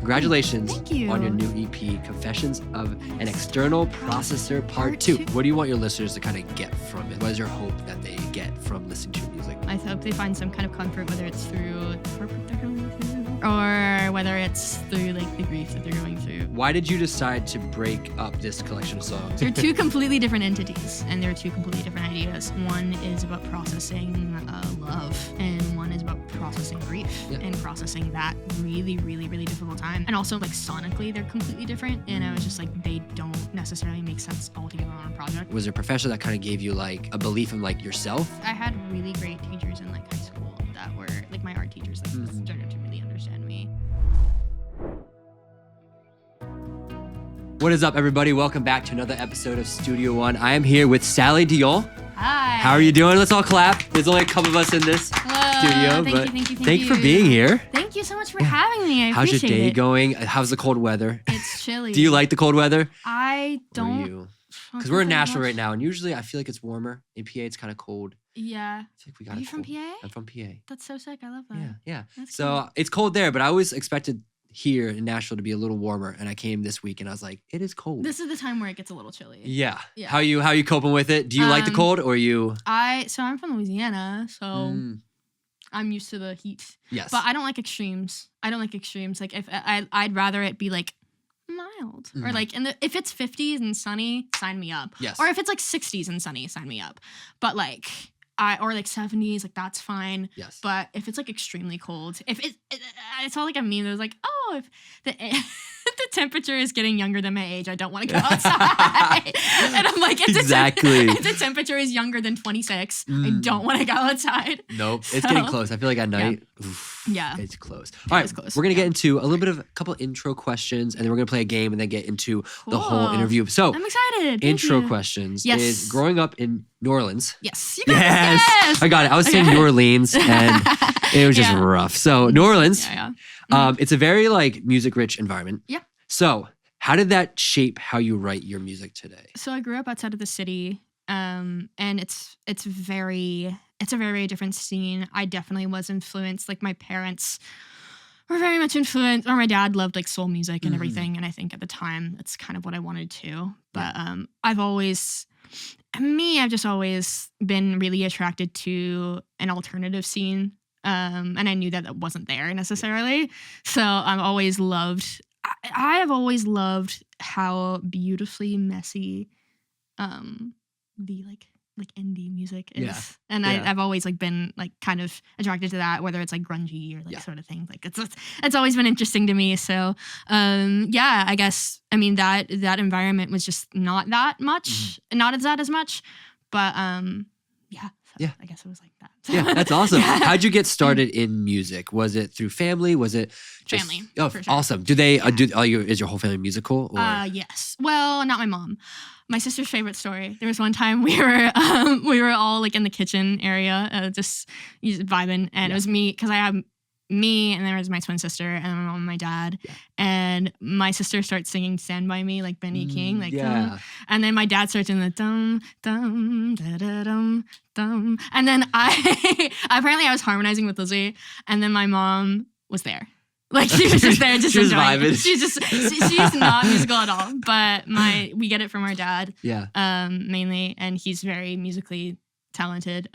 Congratulations Thank you. on your new EP, Confessions of an External Processor Part 2. What do you want your listeners to kind of get from it? What is your hope that they get from listening to your music? I hope they find some kind of comfort, whether it's through the heartbreak they're going through or whether it's through like the grief that they're going through. Why did you decide to break up this collection of songs? They're two completely different entities and they're two completely different ideas. One is about processing love and one is about processing grief and processing that really, really, really difficult time. And also like sonically, they're completely different. And I was just like, they don't necessarily make sense altogether on a project. Was there a professor that kind of gave you like a belief in like yourself? I had really great teachers in like high school that were like my art teachers that started to really understand me. What is up, everybody? Welcome back to another episode of Studio One. I am here with Sally Duhon. Hi. How are you doing? Let's all clap. There's only a couple of us in this studio, but thank you for being here. Thank you so much for having me. I How's your appreciate day it. going? How's the cold weather? It's chilly. Do you like the cold weather? I don't. Because we're in Nashville right now, and usually I feel like it's warmer. In PA, it's kind of cold. Yeah. I feel like we got Are you from PA? I'm from PA. That's so sick. I love that. Yeah. That's So cool. it's cold there, but I always expected here in Nashville to be a little warmer, and I came this week and I was like, it is cold. This is the time where it gets a little chilly. Yeah. Yeah. How you coping with it? Do you like the cold or you? So I'm from Louisiana, so I'm used to the heat. Yes. But I don't like extremes. Like if I'd rather it be like mild or like if it's 50s and sunny, sign me up. Yes. Or if it's like 60s and sunny, sign me up. But like or like 70s, like that's fine. Yes. But if it's like extremely cold, if I saw like a meme that was like, oh, if the if the temperature is getting younger than my age, I don't want to go outside. And I'm like, if the temperature is younger than 26, I don't want to go outside. Nope. It's getting close. I feel like at night, it's close. All right, close. we're going to get into a little bit of a couple intro questions, and then we're going to play a game and then get into the whole interview. So I'm excited. intro questions is growing up in New Orleans. Yes. Yes. I got it. I was saying New Orleans, and it was just rough. So New Orleans, it's a very like music-rich environment. Yeah. So how did that shape how you write your music today? So I grew up outside of the city, and it's a very different scene. I definitely was influenced. Like my parents were very much influenced, or my dad loved like soul music and everything. And I think at the time that's kind of what I wanted to. But I've just always been really attracted to an alternative scene. And I knew that wasn't there necessarily. So I have always loved how beautifully messy the like indie music is. Yeah. And I've always like been like kind of attracted to that, whether it's like grungy or like sort of thing. Like it's always been interesting to me. So I guess I mean that environment was just not that much, not as much. But I guess it was like that. Yeah, that's awesome. How'd you get started in music? Was it through family? Was it just family? Oh, for sure. Awesome. Do they is your whole family musical? Or? Yes. Well, not my mom. My sister's favorite story. There was one time we were all like in the kitchen area, just vibing, and it was me because I have me and there was my twin sister and my mom and my dad, and my sister starts singing "Stand by Me" like Benny King, like and then my dad starts in the dum dum da da dum dum, and then I was harmonizing with Lizzie, and then my mom was there. Like she was just there, just enjoying it. She's not musical at all, but we get it from our dad, mainly, and he's very musically talented.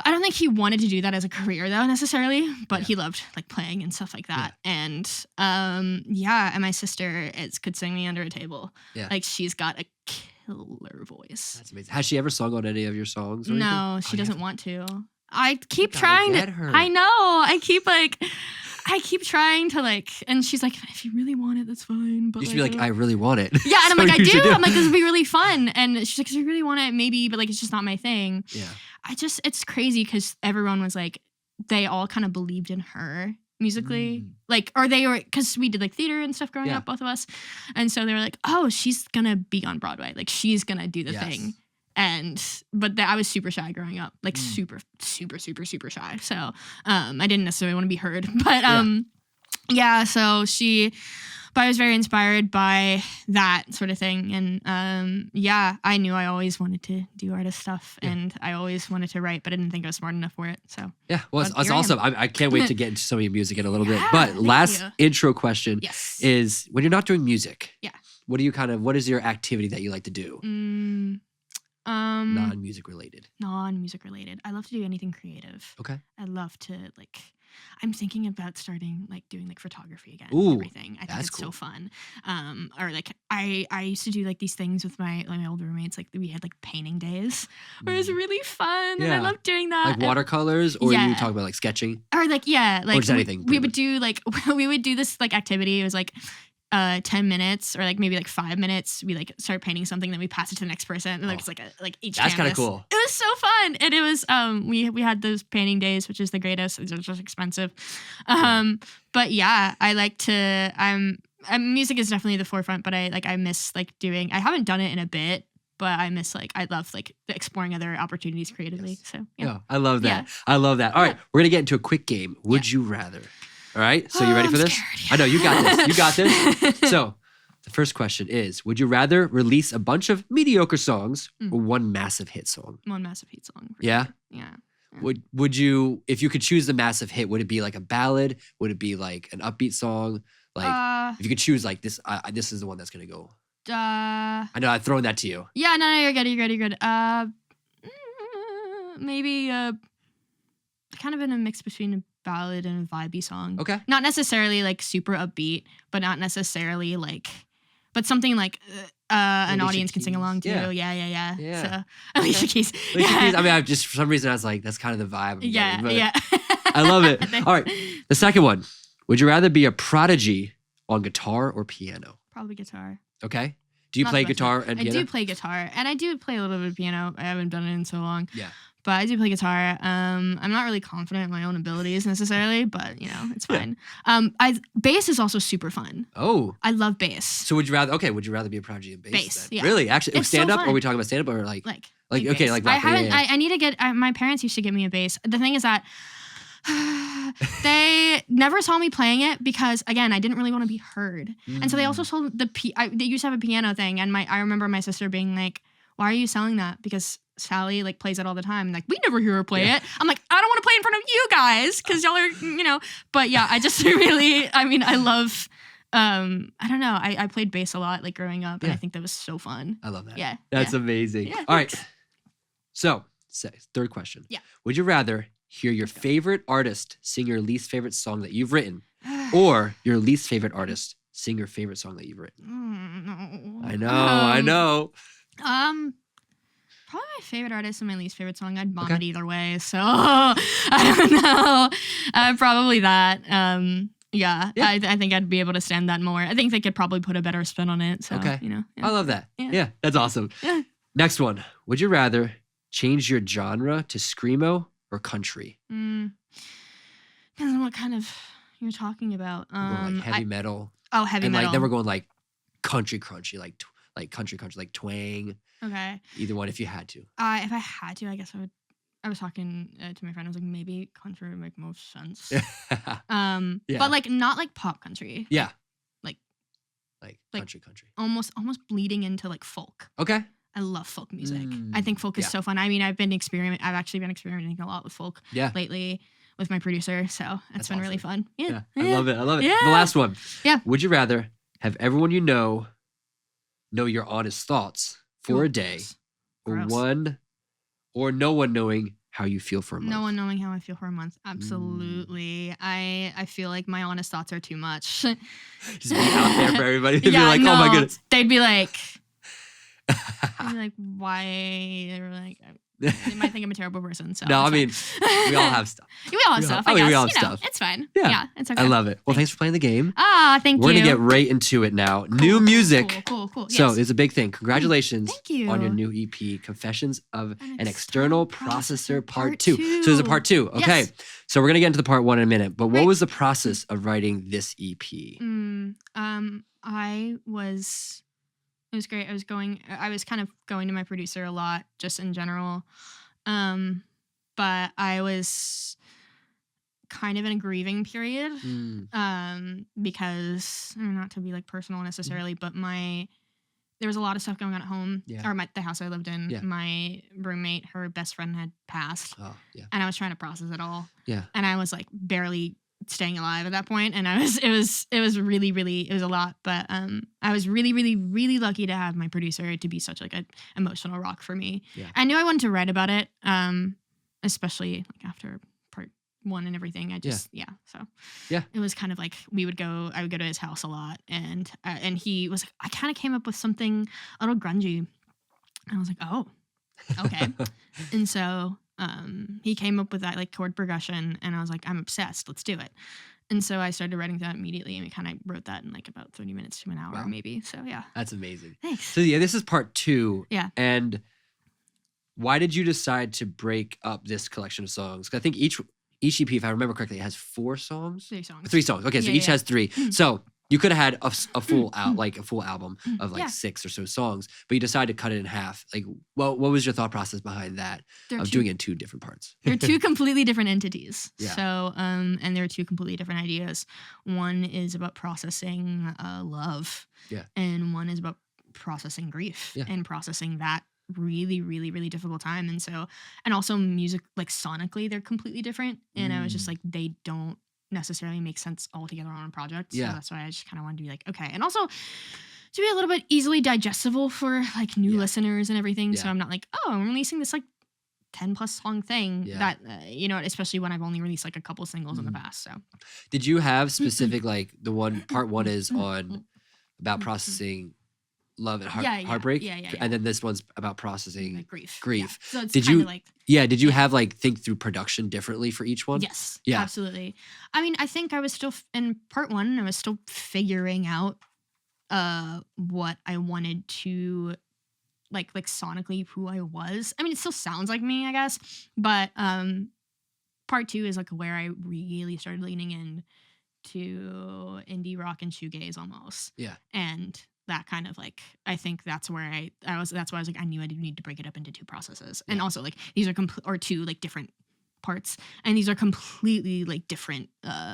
I don't think he wanted to do that as a career though necessarily, but he loved like playing and stuff like that. And and my sister could sing me under a table. Yeah. Like she's got a killer voice. That's amazing. Has she ever sung on any of your songs? Or no, she doesn't want to. I keep trying to. I know. I keep trying to like, and she's like, if you really want it, that's fine. But you should be like, I really want it. Yeah, and I'm like, I do. I'm like, this would be really fun. And she's like, if you really want it, maybe, but like, it's just not my thing. Yeah. It's crazy because everyone was like, they all kind of believed in her musically, like, or they were, because we did like theater and stuff growing up, both of us, and so they were like, oh, she's gonna be on Broadway, like she's gonna do the thing. But I was super shy growing up, like super shy. So I didn't necessarily want to be heard, but so but I was very inspired by that sort of thing. And yeah, I knew I always wanted to do artist stuff, and I always wanted to write, but I didn't think I was smart enough for it. So yeah, well, it's here I am. awesome. I can't wait to get into some of your music in a little bit. Yeah, But thank last you. intro question Yes. is, when you're not doing music, Yeah. what is your activity that you like to do? Non-music related. Non-music related. I love to do anything creative. Okay. I love to I'm thinking about starting doing photography again. Ooh, And everything. I think that's it's cool. so fun. Or I used to do these things with my old roommates. We had painting days where it was really fun, and I Yeah. loved doing that. Like watercolors, or Yeah. you talk about sketching? Or just anything, we pretty would do we would do this activity. It was 10 minutes or maybe 5 minutes. We start painting something, then we pass it to the next person, and it's each That's kind of canvas. cool. It was so fun, and it was we had those painting days, which is the greatest. It's just expensive, but yeah, I like to music is definitely the forefront, but I miss doing. I haven't done it in a bit, but I miss I love exploring other opportunities creatively. Yes. So yeah. Yeah, I love that. Yeah. I love that. All right, Yeah. we're gonna get into a quick game. Would you rather? All right, so you ready I'm for this? scared. I know you got this. You got this. So the first question is, would you rather release a bunch of mediocre songs or one massive hit song? One massive hit song. for Yeah? sure. Yeah. Would you, if you could choose the massive hit, would it be a ballad? Would it be an upbeat song? If you could choose this, this is the one that's gonna go. I know I'm throwing that to you. Yeah, no, you're good. You're good. Maybe kind of in a mix between a ballad and a vibey song. Okay. Not necessarily super upbeat, but not necessarily but something an Alicia audience can sing Keys. along to. Yeah. Yeah. Yeah. So Alicia Keys. Alicia Yeah. Keys, I mean, I just for some reason I was that's kind of the vibe. I'm Yeah. getting, but Yeah. I love it. All right, the second one. Would you rather be a prodigy on guitar or piano? Probably guitar. Okay. Do you Not play the best guitar one. and I piano? do play guitar, and I do play a little bit of piano. I haven't done it in so long. Yeah. But I do play guitar. I'm not really confident in my own abilities necessarily, but it's fine. Bass is also super fun. Oh. I love bass. So would you rather be a prodigy in bass? Bass, then? yeah. Really? Actually, It's so stand up? Or fun. are we talking about stand up or okay, bass. like I rock, haven't. yeah. I need to get. my parents used to get me a bass. The thing is that they never saw me playing it because, again, I didn't really want to be heard. And so they also sold they used to have a piano thing, and I remember my sister being like, "Why are you selling that?" Because Sally plays it all the time. We never hear her play it. I'm like, I don't want to play in front of you guys because y'all are, But yeah, I just really, I love. I don't know. I played bass a lot growing up, and I think that was so fun. I love that. Yeah. That's yeah. amazing. Yeah, All right. thanks. So, third question. Yeah. Would you rather hear your favorite artist sing your least favorite song that you've written, or your least favorite artist sing your favorite song that you've written? No. I know. Probably my favorite artist and my least favorite song. I'd vomit either way, so I don't know. Probably that. Yeah. I think I'd be able to stand that more. I think they could probably put a better spin on it. So Okay. yeah. I love that. Yeah. Yeah, that's awesome. Yeah. Next one. Would you rather change your genre to screamo or country? Depends on what kind of you're talking about. We're going heavy metal. Oh, heavy and metal. then we're going country crunchy, country crunchy, twang. Okay. Either one if you had to. If I had to, I guess I would. I was talking to my friend. I was like, maybe country would make most sense. Yeah. But not pop country. Yeah. Like country. Almost bleeding into folk. Okay. I love folk music. I think folk is so fun. I've actually been experimenting a lot with folk lately with my producer. So that's been really fun. Yeah. I love it. Yeah. The last one. Yeah. Would you rather have everyone you know your honest thoughts for a day, or no one knowing how you feel for a month? No one knowing how I feel for a month. Absolutely. I feel like my honest thoughts are too much. Just be out there for everybody. They'd be like, oh my goodness. They'd be like, why? They were like, they might think I'm a terrible person. So no, it's fine. we all have stuff. We all have stuff. I guess. we all have stuff. It's fine. Yeah. It's okay. I love it. Well, thanks for playing the game. Thank you. We're going to get right into it now. New music. Cool. So Yes. it's a big thing. Congratulations Thank you. on your new EP, Confessions of an External Processor Part 2. Two. So there's a Part 2. Okay. Yes. So we're going to get into the Part 1 in a minute. But what Right. was the process of writing this E EP? It was great. I was kind of going to my producer a lot just in general. But I was kind of in a grieving period. Because not to be like personal necessarily, but there was a lot of stuff going on at home, or the house I lived in. Yeah. My roommate, her best friend had passed, yeah. and I was trying to process it all. Yeah. And I was like barely staying alive at that point, and it was really, really, it was a lot. But I was really, really, really lucky to have my producer to be such like an emotional rock for me. Yeah. I knew I wanted to write about it, especially like after part 1 and everything. I just so it was kind of like I would go to his house a lot, and he was like, I kind of came up with something a little grungy, and I was like, oh, okay. And so he came up with that like chord progression, and I was like, I'm obsessed, let's do it. And so I started writing that immediately, and we kind of wrote that in like about 30 minutes to an hour. Wow. Maybe. So yeah, that's amazing. Thanks. So this is part 2. Yeah. And why did you decide to break up this collection of songs? Because I think each EP, if I remember correctly, it has 4 songs. 3 songs. 3 songs. Okay, so each has 3. So you could have had a full album of like 6 or so songs, but you decided to cut it in half. Like, what was your thought process behind that doing it in 2 different parts? They're 2 completely different entities. Yeah. So, and they're 2 completely different ideas. One is about processing love. Yeah. And one is about processing grief and processing that really, really, really difficult time. And so, and also music, like sonically, they're completely different. And I was just like, they don't necessarily make sense all together on a project. So that's why I just kind of wanted to be like, okay. And also to be a little bit easily digestible for like new listeners and everything. So I'm not like, oh, I'm releasing this like 10 plus song thing that, especially when I've only released like a couple singles in the past. So did you have specific, like the part 1 is on about processing love and heartbreak, and then this one's about processing like grief. So it's did you have like think through production differently for each one? Yes, absolutely. I mean, I think I was still in part 1. I was still figuring out what I wanted to like sonically who I was. I mean, it still sounds like me, I guess, but part 2 is like where I really started leaning in to indie rock and shoegaze almost. Yeah, and that kind of like, I think that's where that's why I was like, I knew I did need to break it up into 2 processes. And also like these are or 2 like different parts, and these are completely like different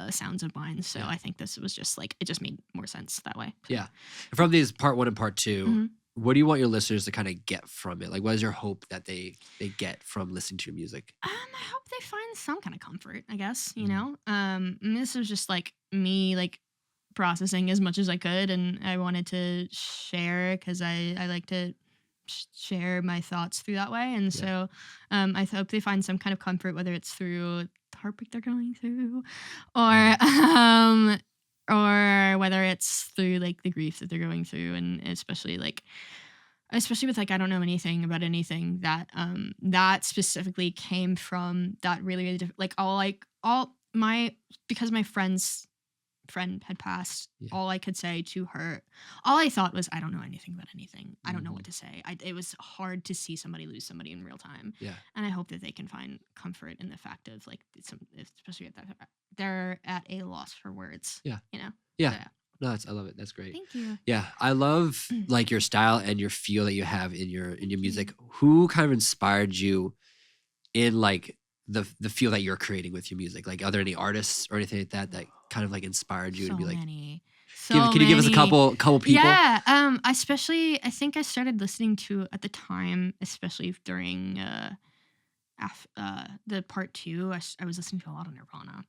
sounds of mine. So I think this was just like, it just made more sense that way. So. Yeah. From these part 1 and part 2, what do you want your listeners to kind of get from it? Like, what is your hope that they get from listening to your music? I hope they find some kind of comfort, I guess, you know? This was just like me like processing as much as I could, and I wanted to share because I like to share my thoughts through that way. And so I hope they find some kind of comfort, whether it's through the heartbreak they're going through, or whether it's through like the grief that they're going through, and especially with like, I don't know anything about anything that that specifically came from that really, really different, because my friend had passed, all I could say to her, all I thought was, I don't know anything about anything. I don't know what to say. It was hard to see somebody lose somebody in real time. Yeah. And I hope that they can find comfort in the fact of like, especially they're at a loss for words. Yeah. You know? Yeah. So, no, I love it. That's great. Thank you. Yeah. I love like your style and your feel that you have in your music. Who kind of inspired you in like the feel that you're creating with your music? Like, are there any artists or anything like that kind of like inspired you to be like, many. Can you give us a couple people? Yeah. Especially, I think I started listening to at the time, especially during the part 2, I was listening to a lot of Nirvana,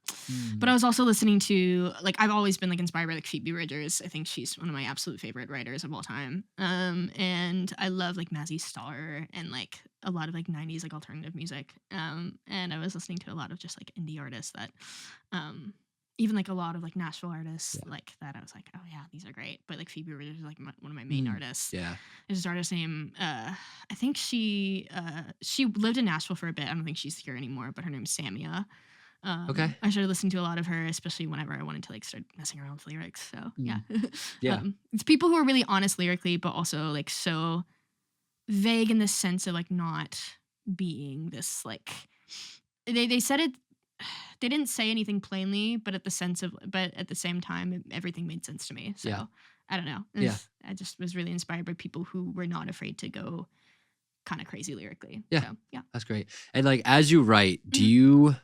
but I was also listening to like, I've always been like inspired by like Phoebe Bridgers. I think she's one of my absolute favorite writers of all time. And I love like Mazzy Star and like a lot of like 90s like alternative music. And I was listening to a lot of just like indie artists that, even like a lot of like Nashville artists like that. I was like, oh yeah, these are great. But like Phoebe Bridgers is like one of my main artists. Yeah. There's an artist named, I think she lived in Nashville for a bit. I don't think she's here anymore, but her name's Samia. Okay. I started listening to a lot of her, especially whenever I wanted to like start messing around with lyrics. So yeah. Yeah. It's people who are really honest lyrically, but also like so vague in the sense of like not being this like, they said it, they didn't say anything plainly, but at the same time, everything made sense to me. So I don't know. I just was really inspired by people who were not afraid to go kind of crazy lyrically. Yeah. So, yeah. That's great. And like, as you write, do you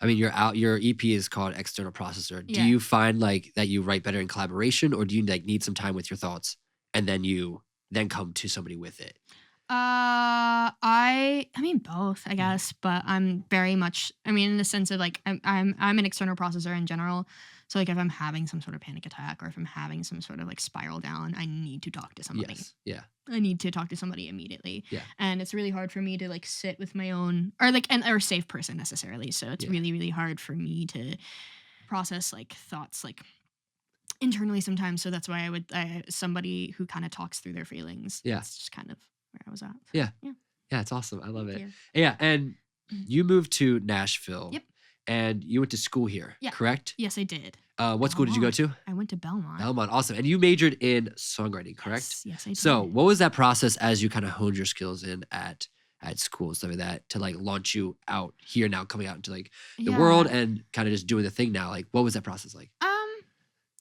I mean, your EP is called External Processor. Do Yeah. you find like that you write better in collaboration, or do you like need some time with your thoughts and then you then come to somebody with it? I mean both, I guess, but I'm very much, I mean, in the sense of like I'm an external processor in general. So like if I'm having some sort of panic attack or if I'm having some sort of like spiral down, I need to talk to somebody. Yes. Yeah. I need to talk to somebody immediately. Yeah. And it's really hard for me to like sit with my own or like or safe person necessarily. So it's really, really hard for me to process like thoughts like internally sometimes. So that's why somebody who kind of talks through their feelings. Yeah. That's just kind of where I was at. So, Yeah. Yeah. Yeah, it's awesome. I love it. you. Yeah, and you moved to Nashville. Yep. And you went to school here, Yeah. correct? Yes, I did. What school did you go to? I went to Belmont. Belmont, awesome. And you majored in songwriting, correct? Yes, I did. So what was that process as you kind of honed your skills in at school and stuff like that to like launch you out here now, coming out into like the world and kind of just doing the thing now? Like, what was that process like?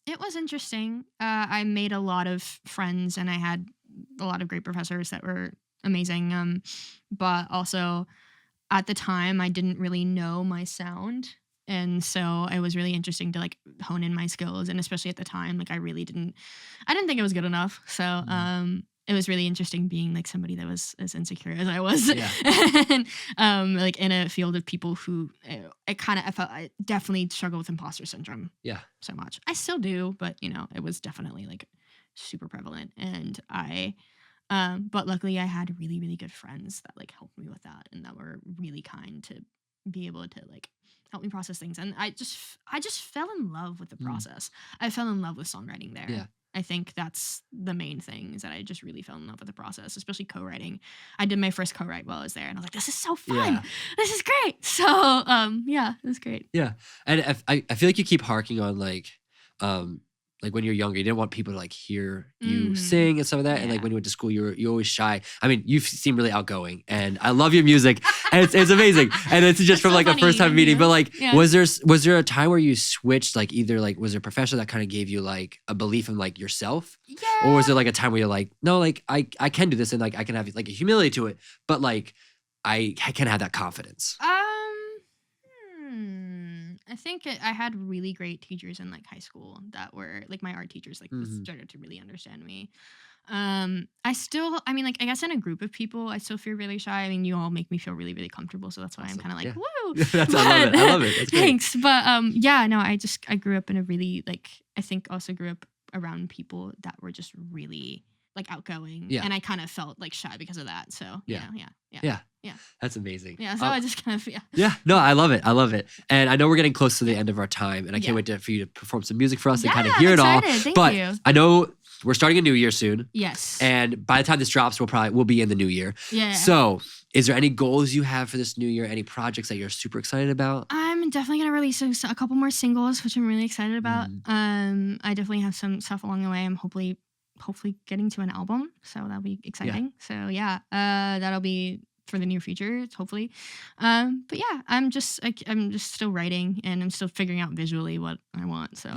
It was interesting. I made a lot of friends and I had a lot of great professors that were amazing. But also at the time I didn't really know my sound. And so it was really interesting to like hone in my skills. And especially at the time, like I didn't think it was good enough. So it was really interesting being like somebody that was as insecure as I was. Yeah. And like in a field of people who I definitely struggle with imposter syndrome. Yeah. So much. I still do, but you know, it was definitely like super prevalent. And but luckily I had really, really good friends that like helped me with that and that were really kind to be able to like help me process things. And I just fell in love with the process. I fell in love with songwriting there. Yeah. I think that's the main thing is that I just really fell in love with the process, especially co-writing. I did my first co-write while I was there and I was like, this is so fun. Yeah. This is great. So, yeah, it was great. Yeah. And I feel like you keep harking on like when you're younger, you didn't want people to like hear you sing and stuff like that. And like when you went to school, you're always shy. I mean, you seem really outgoing and I love your music and it's amazing. And it's just from so like funny, a first time meeting, but like, Yeah. was there a time where you switched, like either like, was there a professor that kind of gave you like a belief in like yourself? Yeah. Or was there like a time where you're like, no, like I can do this and like I can have like a humility to it, but like I can have that confidence. I think I had really great teachers in like high school that were like my art teachers like started to really understand me. I guess in a group of people I still feel really shy. I mean, you all make me feel really, really comfortable, so that's why I'm kind of like, woo. I love it. That's great. Thanks. But I grew up in a really like I think also grew up around people that were just really like outgoing. Yeah. And I kind of felt like shy because of that. So Yeah. Yeah. That's amazing. Yeah. So I just kind of Yeah, no, I love it. And I know we're getting close to the end of our time, and I can't wait for you to perform some music for us and kind of hear it all. Thank but you. I know we're starting a new year soon. Yes. And by the time this drops, we'll be in the new year. Yeah. So is there any goals you have for this new year? Any projects that you're super excited about? I'm definitely going to release a couple more singles, which I'm really excited about. I definitely have some stuff along the way. I'm hopefully getting to an album. So that'll be exciting. So yeah, that'll be for the near future, hopefully. But yeah, I'm just still writing and I'm still figuring out visually what I want. So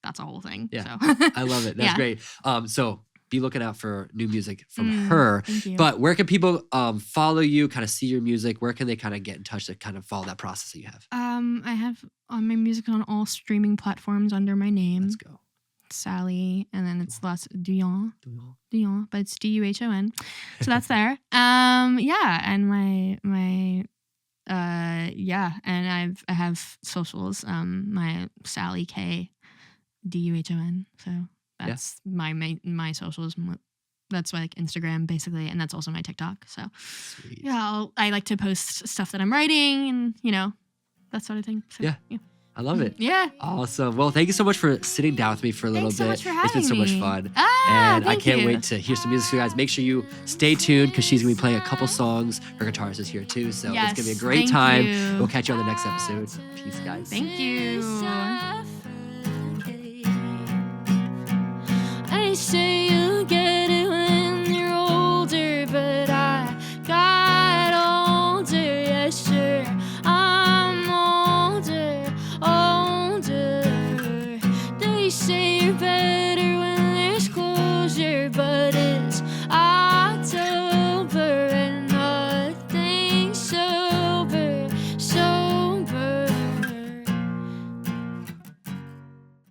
that's a whole thing. Yeah. So. I love it. That's great. So be looking out for new music from her. Thank you. But where can people follow you, kind of see your music? Where can they kind of get in touch to kind of follow that process that you have? I have my music on all streaming platforms under my name. Let's go. Sally, and then it's Duhon, but it's Duhon. So that's there. And and I have socials. My Sally K Duhon. So that's my socials. That's like Instagram basically, and that's also my TikTok. So Sweet. I like to post stuff that I'm writing, and that sort of thing. So, yeah. I love it. Yeah. Awesome. Well, thank you so much for sitting down with me for a little Thanks so bit. much for having It's been so much me. fun. And I can't you. wait to hear some music for you guys. Make sure you stay tuned because she's going to be playing a couple songs. Her guitarist is here too. So it's going to be a great thank time. you. We'll catch you on the next episode. Peace, guys. Thank you. I say you get it when you're older, but I got older, yeah, sure. I'm older. They say you're better when there's closure, but it's